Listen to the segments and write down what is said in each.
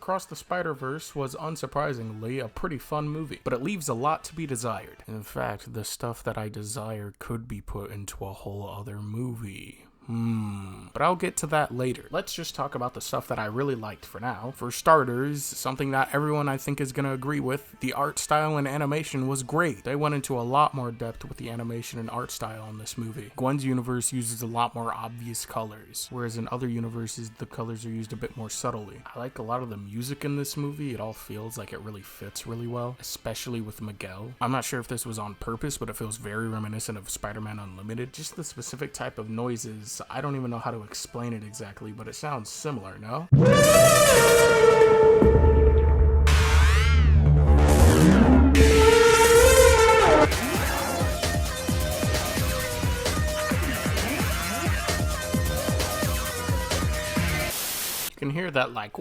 Across the Spider-Verse was unsurprisingly a pretty fun movie, but it leaves a lot to be desired. In fact, the stuff that I desire could be put into a whole other movie. But I'll get to that later. Let's just talk about the stuff that I really liked for now. For starters, something that everyone I think is gonna agree with, the art style and animation was great. They went into a lot more depth with the animation and art style in this movie. Gwen's universe uses a lot more obvious colors, whereas in other universes, the colors are used a bit more subtly. I like a lot of the music in this movie. It all feels like it really fits really well, especially with Miguel. I'm not sure if this was on purpose, but it feels very reminiscent of Spider-Man Unlimited. Just the specific type of noises, I don't even know how to explain it exactly, but it sounds similar, no? You can hear that like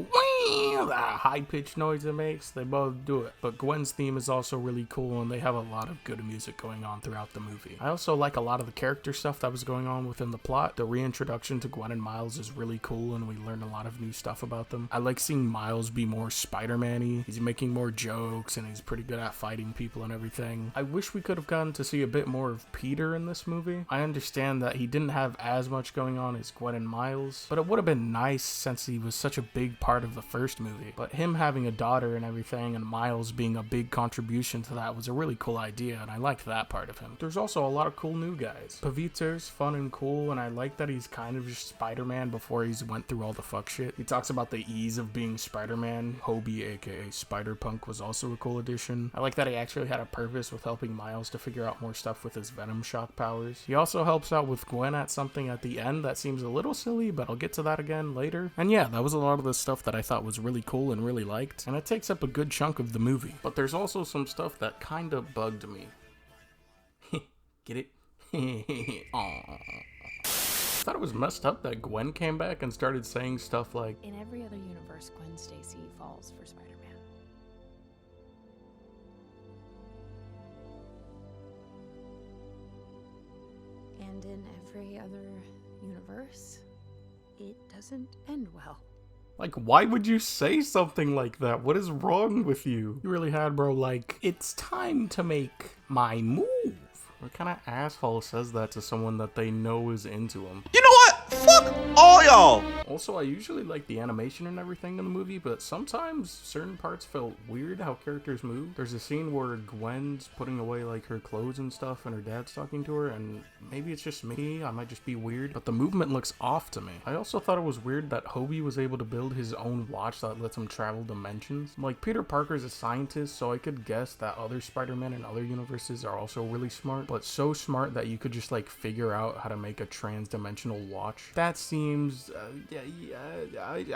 that high-pitched noise it makes. They both do it, but Gwen's theme is also really cool, and they have a lot of good music going on throughout the movie. I also like a lot of the character stuff that was going on within the plot. The reintroduction to Gwen and Miles is really cool, and we learn a lot of new stuff about them. I like seeing Miles be more Spider-Man-y. He's making more jokes, and he's pretty good at fighting people and everything. I wish we could have gotten to see a bit more of Peter in this movie. I understand that he didn't have as much going on as Gwen and Miles, but it would have been nice since he was such a big part of the first movie. But him having a daughter and everything, and Miles being a big contribution to that, was a really cool idea, and I liked that part of him. There's also a lot of cool new guys. Paviter's fun and cool, and I like that he's kind of just Spider-Man before he's went through all the fuck shit. He talks about the ease of being Spider-Man. Hobie, aka Spider-Punk, was also a cool addition. I like that he actually had a purpose with helping Miles to figure out more stuff with his Venom shock powers. He also helps out with Gwen at something at the end that seems a little silly, but I'll get to that again later. And yeah, that was a lot of the stuff that I thought was really cool and really liked, and it takes up a good chunk of the movie. But there's also some stuff that kind of bugged me. Get it? Aww. I thought it was messed up that Gwen came back and started saying stuff like, "In every other universe, Gwen Stacy falls for Spider-Man." And in every other universe, it doesn't end well. Like, why would you say something like that? What is wrong with you? You really had, bro, like, it's time to make my move. What kind of asshole says that to someone that they know is into him? You know what? Fuck all y'all! Also, I usually like the animation and everything in the movie, but sometimes certain parts felt weird how characters move. There's a scene where Gwen's putting away like her clothes and stuff and her dad's talking to her, and maybe it's just me, I might just be weird, but the movement looks off to me. I also thought it was weird that Hobie was able to build his own watch that lets him travel dimensions. Like, Peter Parker's a scientist, so I could guess that other Spider-Men in other universes are also really smart, but so smart that you could just like figure out how to make a trans-dimensional watch. That seems, I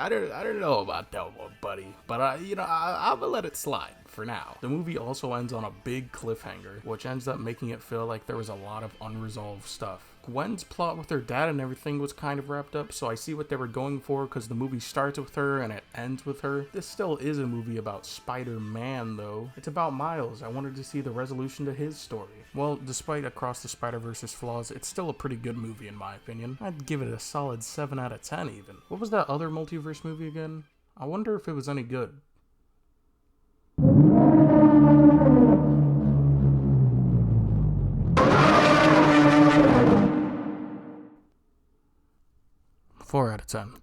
don't know about that one, buddy, but I'm gonna let it slide for now. The movie also ends on a big cliffhanger, which ends up making it feel like there was a lot of unresolved stuff. Gwen's plot with her dad and everything was kind of wrapped up, so I see what they were going for because the movie starts with her and it ends with her. This still is a movie about Spider-Man though. It's about Miles. I wanted to see the resolution to his story. Well, despite Across the Spider-Verse's flaws, it's still a pretty good movie in my opinion. I'd give it a solid 7 out of 10 even. What was that other multiverse movie again? I wonder if it was any good. 4 out of 10.